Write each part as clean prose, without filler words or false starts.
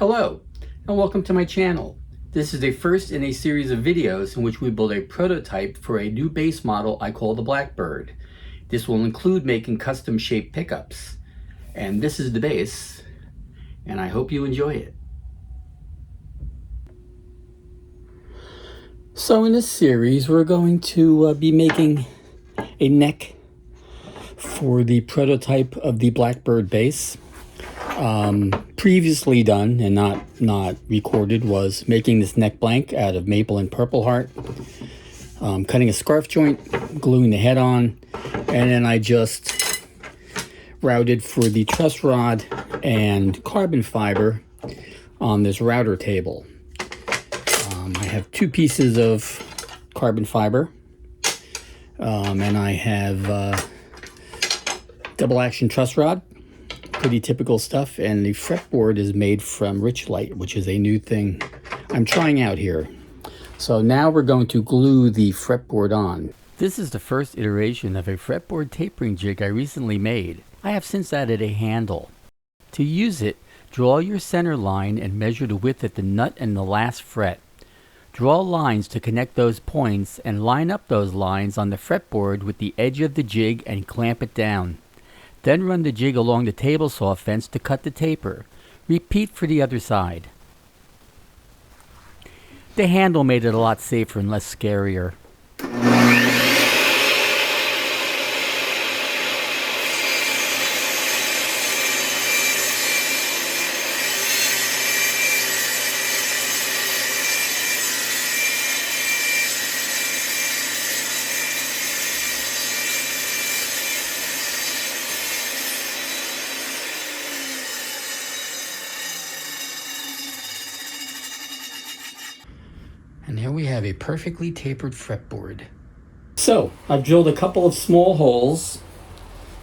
Hello, and welcome to my channel. This is the first in a series of videos in which we build a prototype for a new bass model I call the Blackbird. This will include making custom shaped pickups. And this is the bass, and I hope you enjoy it. So in this series, we're going to be making a neck for the prototype of the Blackbird bass. Previously done and not recorded was making this neck blank out of maple and purple heart, cutting a scarf joint, gluing the head on, and then I just routed for the truss rod and carbon fiber on this router table. I have two pieces of carbon fiber, and I have double action truss rod. Pretty typical stuff, and the fretboard is made from Richlite, which is a new thing I'm trying out here. So now we're going to glue the fretboard on. This is the first iteration of a fretboard tapering jig I recently made. I have since added a handle. To use it, draw your center line and measure the width at the nut and the last fret. Draw lines to connect those points and line up those lines on the fretboard with the edge of the jig and clamp it down. Then run the jig along the table saw fence to cut the taper. Repeat for the other side. The handle made it a lot safer and less scarier. And here we have a perfectly tapered fretboard. So I've drilled a couple of small holes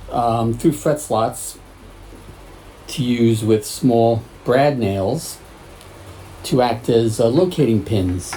through fret slots to use with small brad nails to act as locating pins.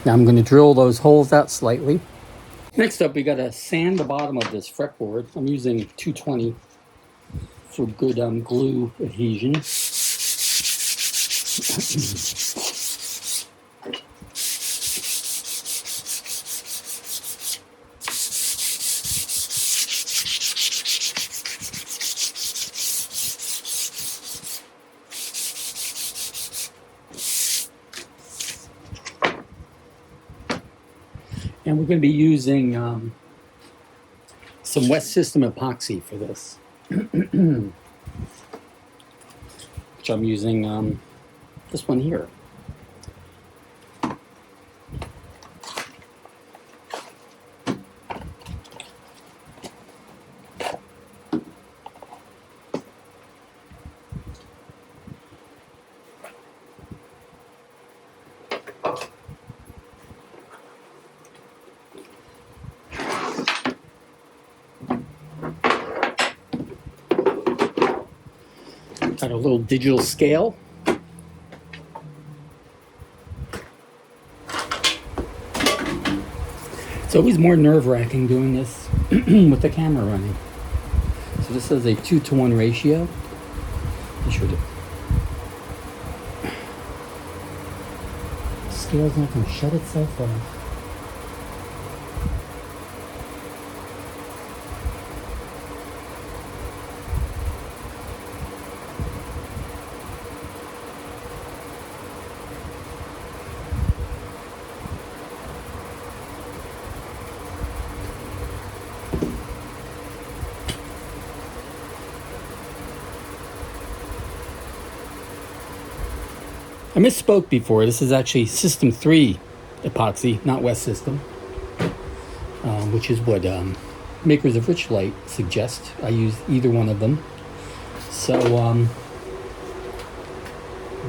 Now I'm going to drill those holes out slightly. Next up, we got to sand the bottom of this fretboard. I'm using 220 for good glue adhesion. And we're going to be using some wet system epoxy for this, which I'm using this one here. Got a little digital scale. It's always more nerve-wracking doing this with the camera running. So this is a 2-to-1 ratio. Be sure to scale's not going to shut itself off. I misspoke before. This is actually System 3 epoxy, not West System, which is what makers of Rich Light suggest. I use either one of them. So I'm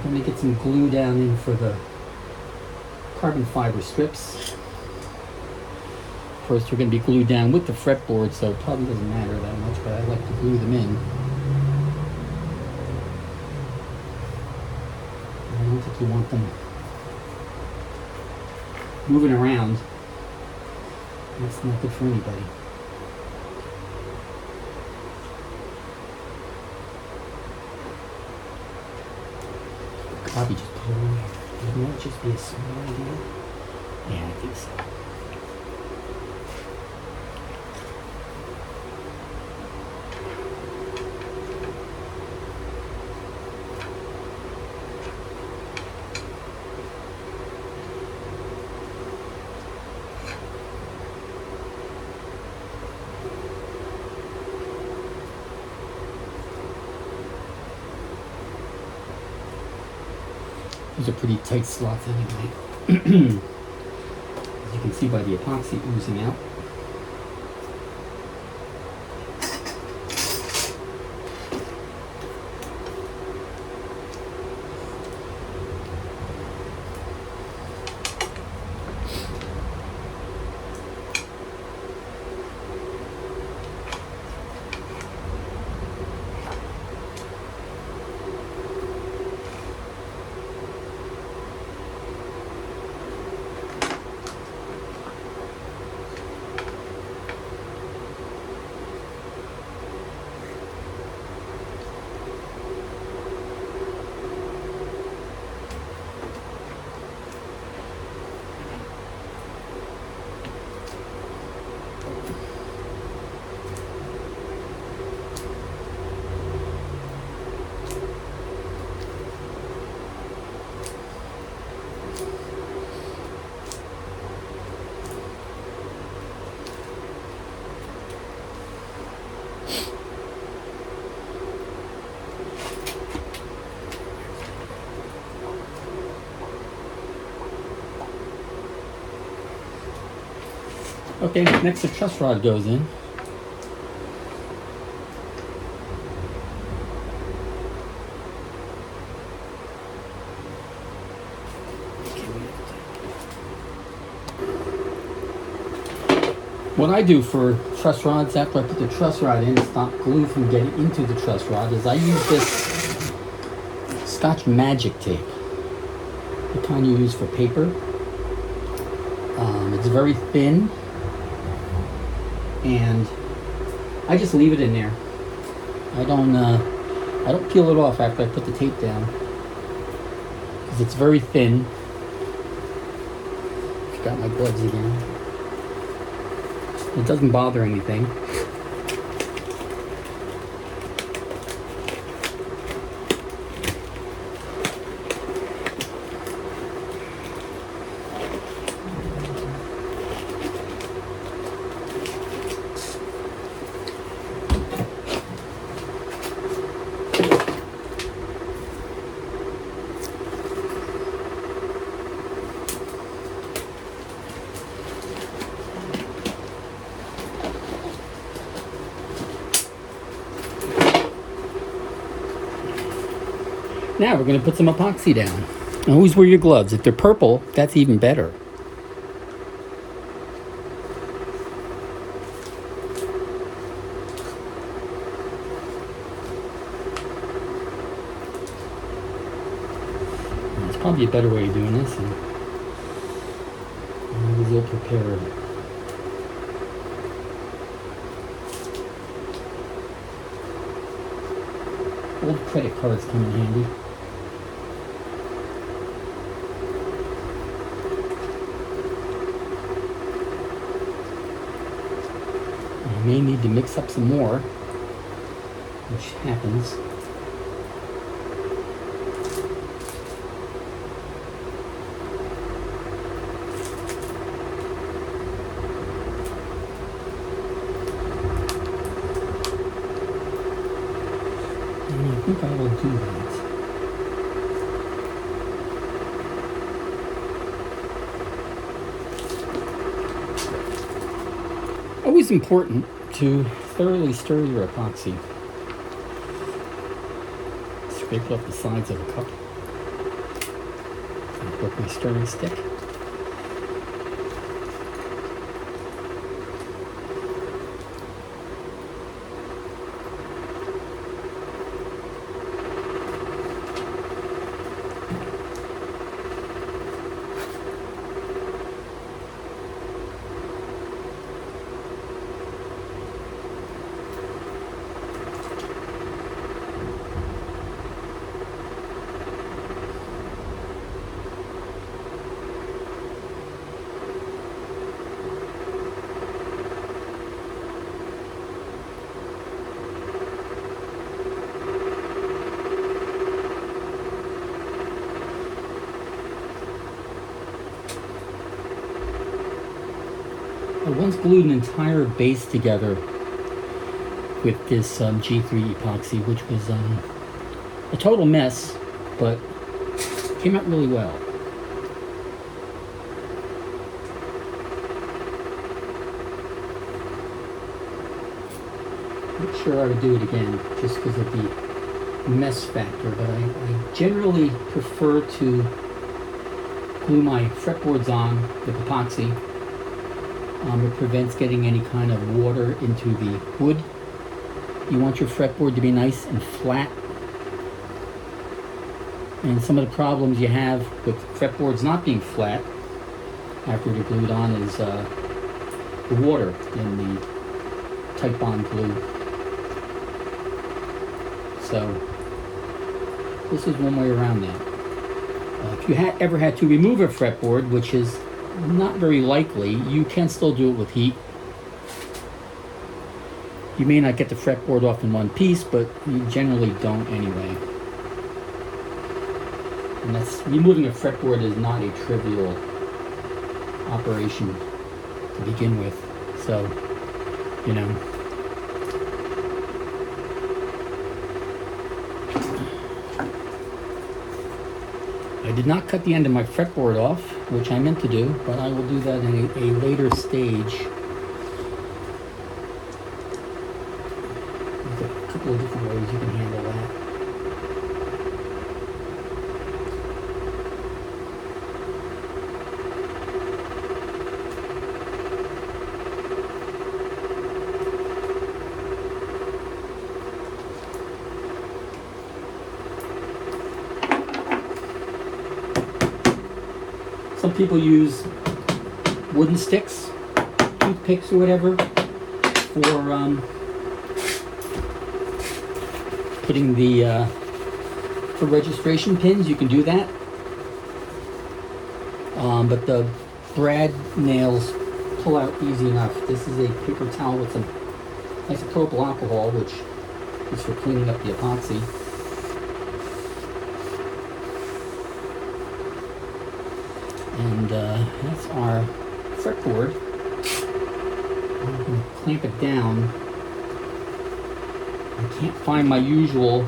going to get some glue down in for the carbon fiber strips. First, they're going to be glued down with the fretboard, so it probably doesn't matter that much, but I like to glue them in. I don't think you want them moving around. That's not good for anybody. Probably just put it on there. Wouldn't that just be a small idea? Yeah, I think so. Those are pretty tight slots anyway. As you can see by the epoxy oozing out. Okay, next the truss rod goes in. What I do for truss rods after I put the truss rod in to stop glue from getting into the truss rod is I use this Scotch Magic tape, the kind you use for paper. It's very thin, and I just leave it in there. I don't peel it off after I put the tape down because it's very thin. Forgot my gloves again. It doesn't bother anything. Now we're going to put some epoxy down. Always wear your gloves. If they're purple, that's even better. There's probably a better way of doing this. And I was ill prepared. Old credit cards come in handy. I may need to mix up some more, which happens. And I think I will do that. Always important to thoroughly stir your epoxy. Scrape it off the sides of a cup. And put my stirring stick. I once glued an entire base together with this G3 epoxy, which was a total mess, but came out really well. I'm not sure I would do it again just because of the mess factor, but I generally prefer to glue my fretboards on with epoxy. It prevents getting any kind of water into the wood. You want your fretboard to be nice and flat. And some of the problems you have with fretboards not being flat after they're glued on is the water in the tight bond glue. So this is one way around that. If you ever had to remove a fretboard, which is not very likely, you can still do it with heat. You may not get the fretboard off in one piece, but you generally don't anyway. And removing a fretboard is not a trivial operation to begin with. So, you know. I did not cut the end of my fretboard off, which I meant to do, but I will do that in a later stage. There's a couple of different ways you can handle that. Some people use wooden sticks, toothpicks or whatever, for putting for registration pins. You can do that. But the brad nails pull out easy enough. This is a paper towel with some isopropyl alcohol, which is for cleaning up the epoxy. And that's our fretboard. I'm going to clamp it down. I can't find my usual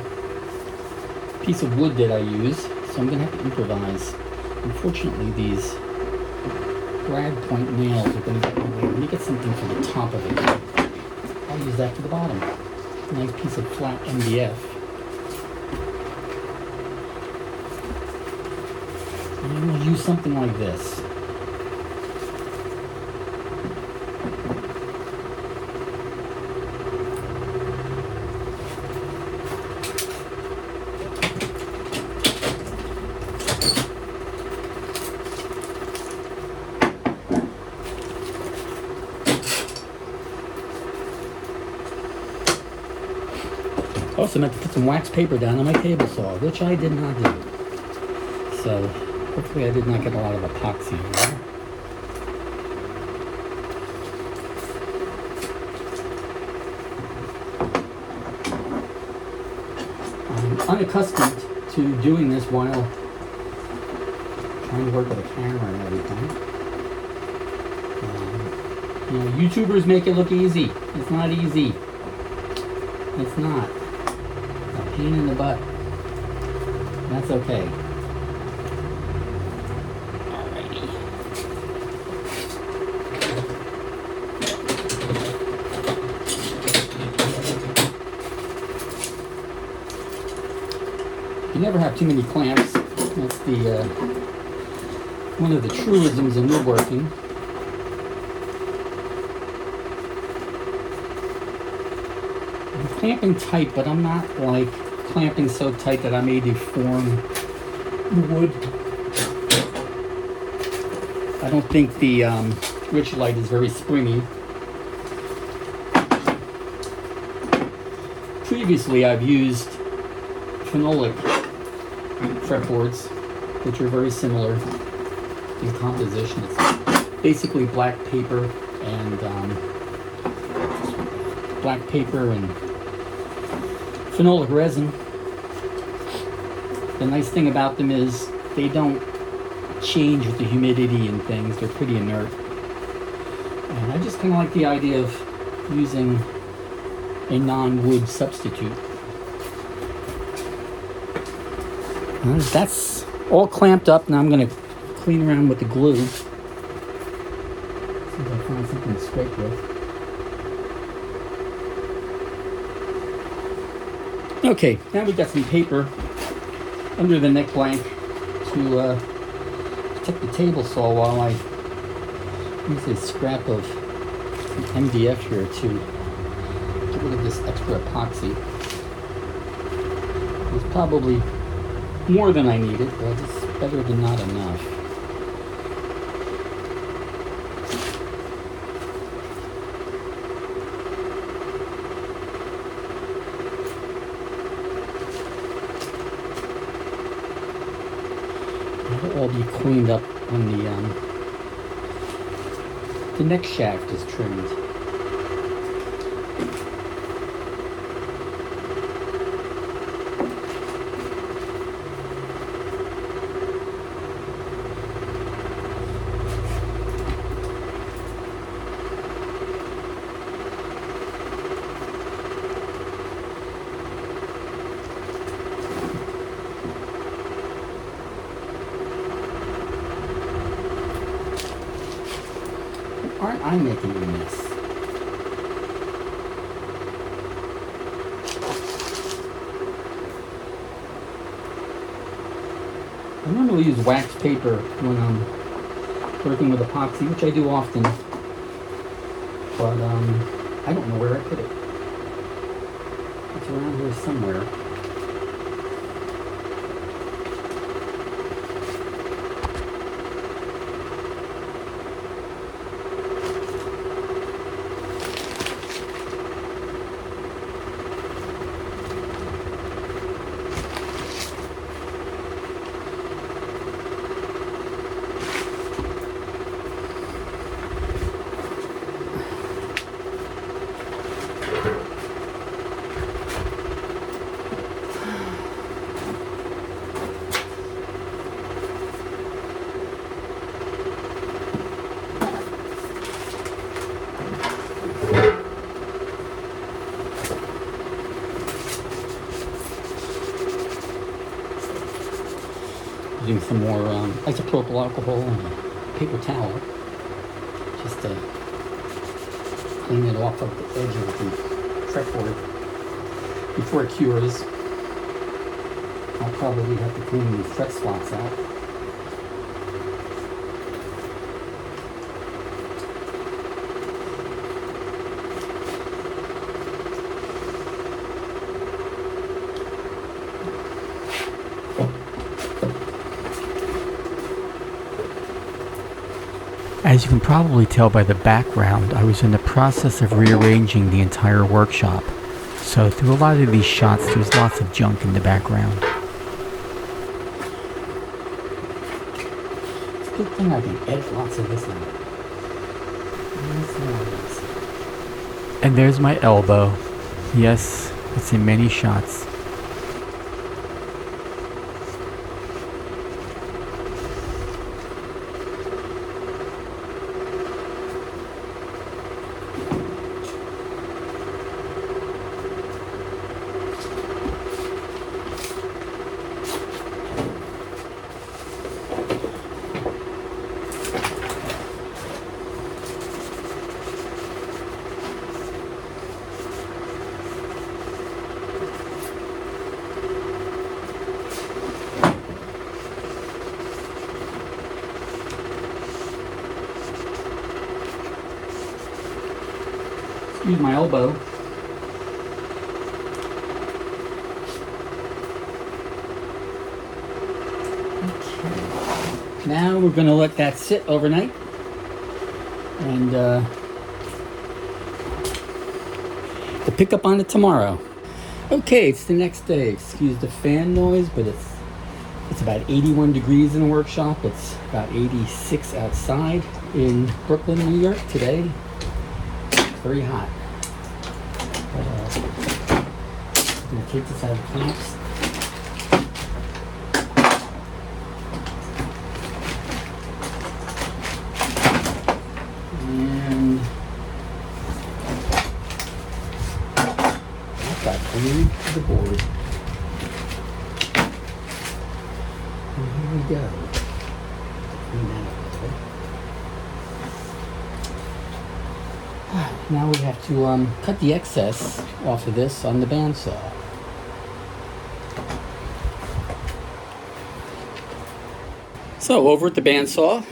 piece of wood that I use, so I'm going to have to improvise. Unfortunately, these brad point nails are going to get in the way. Let me get something for the top of it. I'll use that for the bottom. A nice piece of flat MDF. And we'll use something like this. I also meant to put some wax paper down on my table saw, which I did not do. So hopefully I did not get a lot of epoxy in there. I'm unaccustomed to doing this while trying to work with a camera and everything. You know, YouTubers make it look easy. It's not easy. It's not. It's a pain in the butt. That's okay. Alrighty. You never have too many clamps. That's the one of the truisms in woodworking. I'm clamping tight, but I'm not like clamping so tight that I may deform the wood. I don't think the Richlite is very springy. Previously, I've used phenolic fretboards, which are very similar in composition. It's basically black paper and phenolic resin. The nice thing about them is they don't change with the humidity and things. They're pretty inert. And I just kind of like the idea of using a non-wood substitute. That's all clamped up. Now I'm going to clean around with the glue. See if I find something to scrape with. Okay, now we've got some paper under the neck blank to protect the table saw while I use a scrap of MDF here to get rid of this extra epoxy. It's probably more than I needed, but it's better than not enough. It'll all be cleaned up when the neck shaft is trimmed. Aren't I making a mess? I normally use wax paper when I'm working with epoxy, which I do often, but I don't know where I put it. It's around here somewhere. Using some more isopropyl alcohol and a paper towel just to clean it off of the edge of the fretboard before it cures. I'll probably have to clean the fret slots out. As you can probably tell by the background, I was in the process of rearranging the entire workshop. So through a lot of these shots, there's lots of junk in the background. It's a good thing I can edge lots of this out. And there's my elbow. Yes, it's in many shots. Excuse my elbow. Okay. Now we're going to let that sit overnight. And to pick up on it tomorrow. Okay, it's the next day. Excuse the fan noise, but it's about 81 degrees in the workshop. It's about 86 outside in Brooklyn, New York today. Very hot. But, I'm going to take this out of the clamps. And I've got glued to the board. And here we go. Clean that up a little. Now we have to cut the excess off of this on the bandsaw. So over at the bandsaw,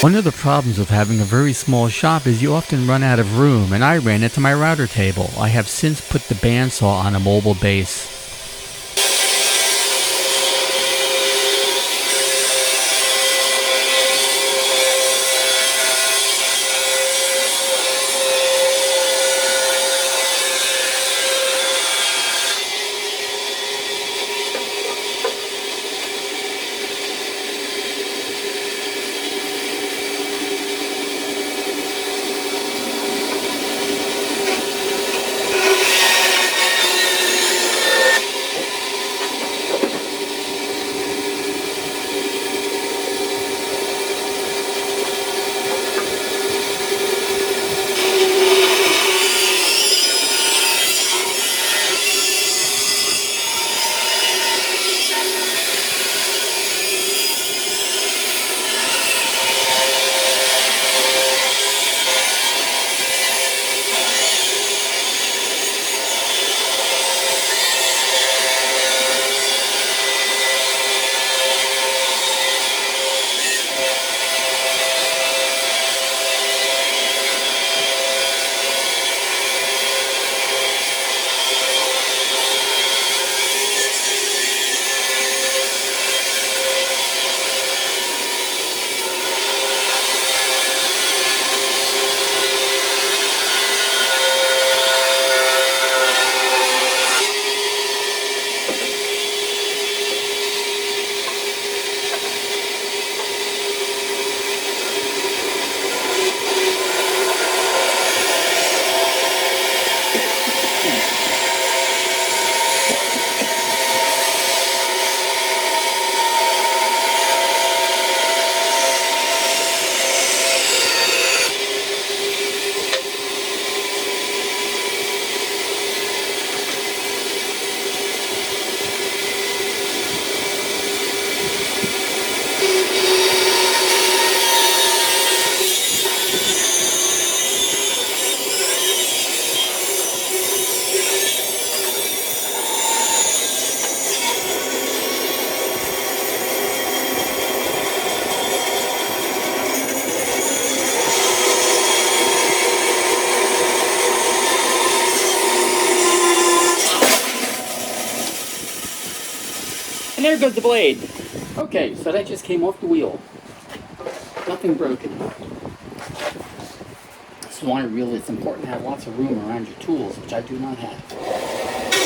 one of the problems of having a very small shop is you often run out of room, and I ran into my router table. I have since put the bandsaw on a mobile base. And there goes the blade. Okay, so that just came off the wheel. Nothing broken. This is why really it's important to have lots of room around your tools, which I do not have.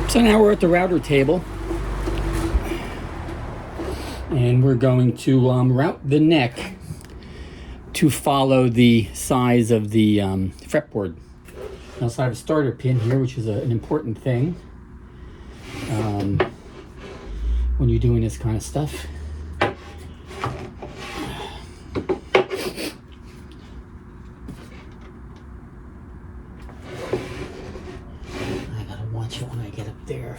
So now we're at the router table, and we're going to route the neck to follow the size of the fretboard. I also have a starter pin here, which is an important thing when you're doing this kind of stuff. Watch it when I get up there.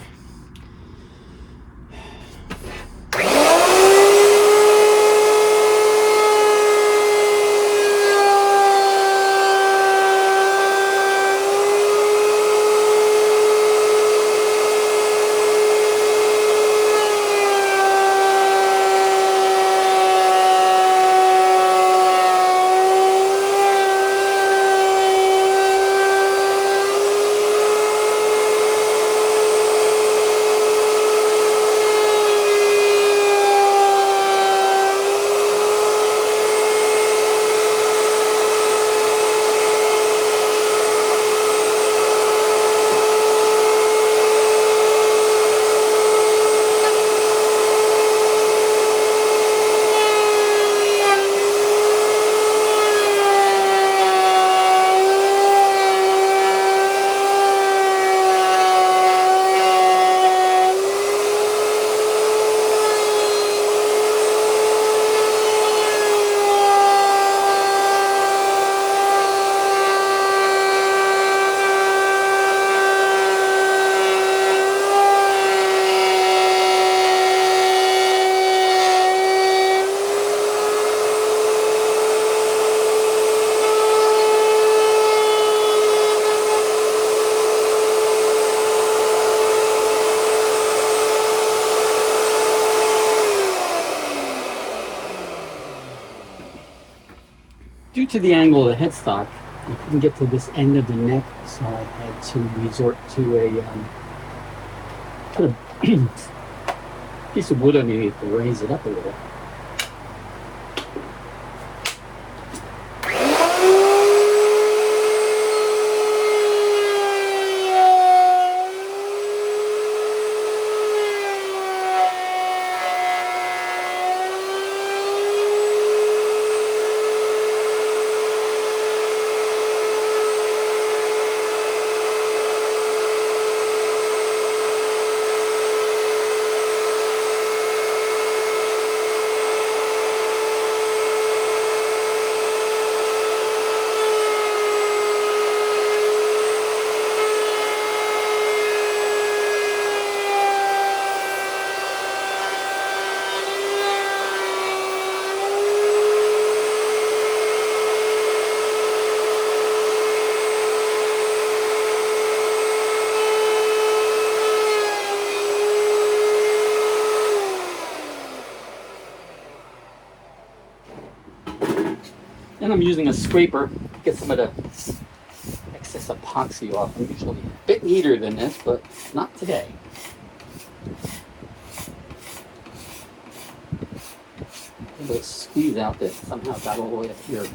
Due to the angle of the headstock, I couldn't get to this end of the neck, so I had to resort to a piece of wood underneath to raise it up a little. Then I'm using a scraper to get some of the excess epoxy off. I'm usually a bit neater than this, but not today. A little squeeze out that somehow got all the way up here.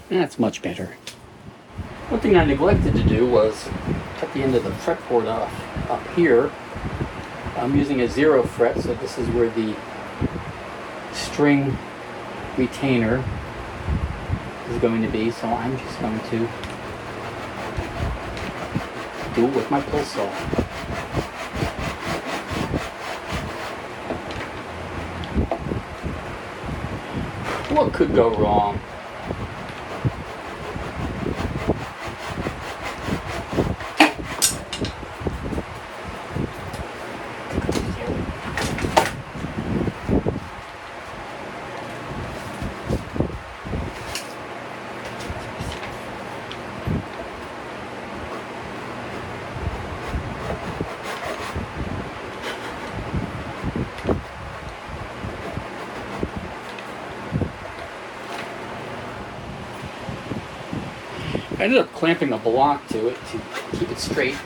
That's much better. One thing I neglected to do was cut the end of the fretboard off up here. I'm using a 0 fret, so this is where the string retainer is going to be, so I'm just going to do it with my pull saw. What could go wrong? I ended up clamping a block to it to keep it straight.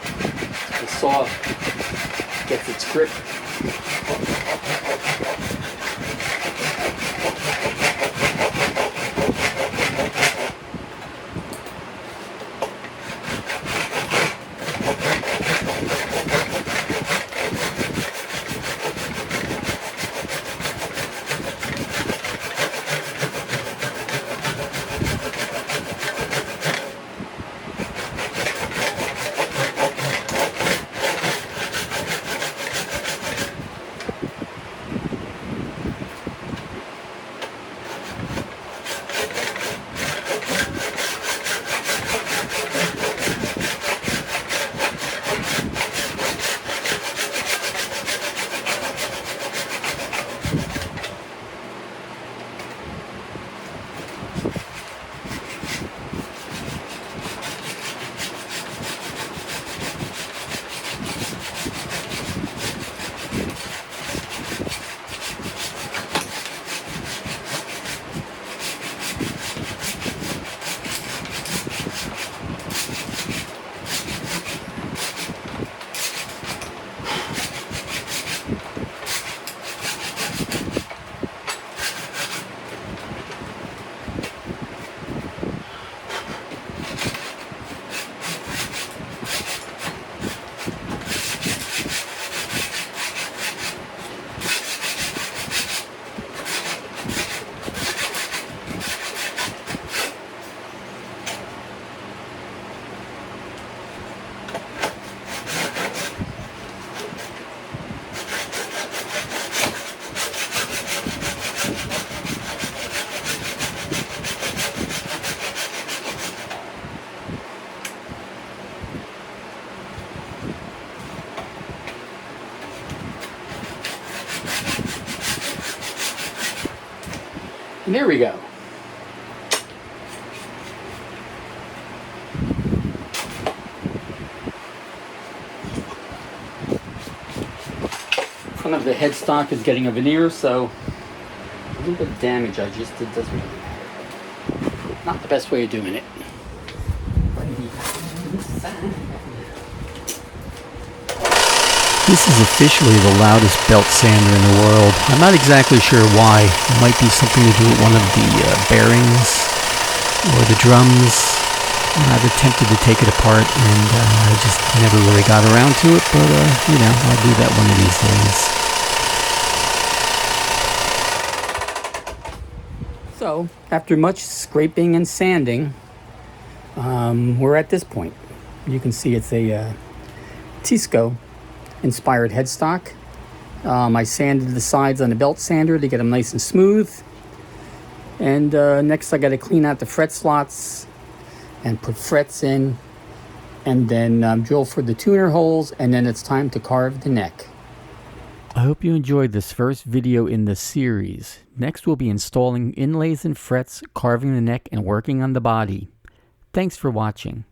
The saw gets its grip. And there we go. Front of the headstock is getting a veneer, so a little bit of damage I just did doesn't really matter. Not the best way of doing it. This is officially the loudest belt sander in the world. I'm not exactly sure why. It might be something to do with one of the bearings or the drums. I've attempted to take it apart and I just never really got around to it, but you know, I'll do that one of these days. So, after much scraping and sanding, we're at this point. You can see it's a Tisco inspired headstock. I sanded the sides on the belt sander to get them nice and smooth. And next I got to clean out the fret slots and put frets in, and then drill for the tuner holes, and then it's time to carve the neck. I hope you enjoyed this first video in the series. Next we'll be installing inlays and frets, carving the neck, and working on the body. Thanks for watching.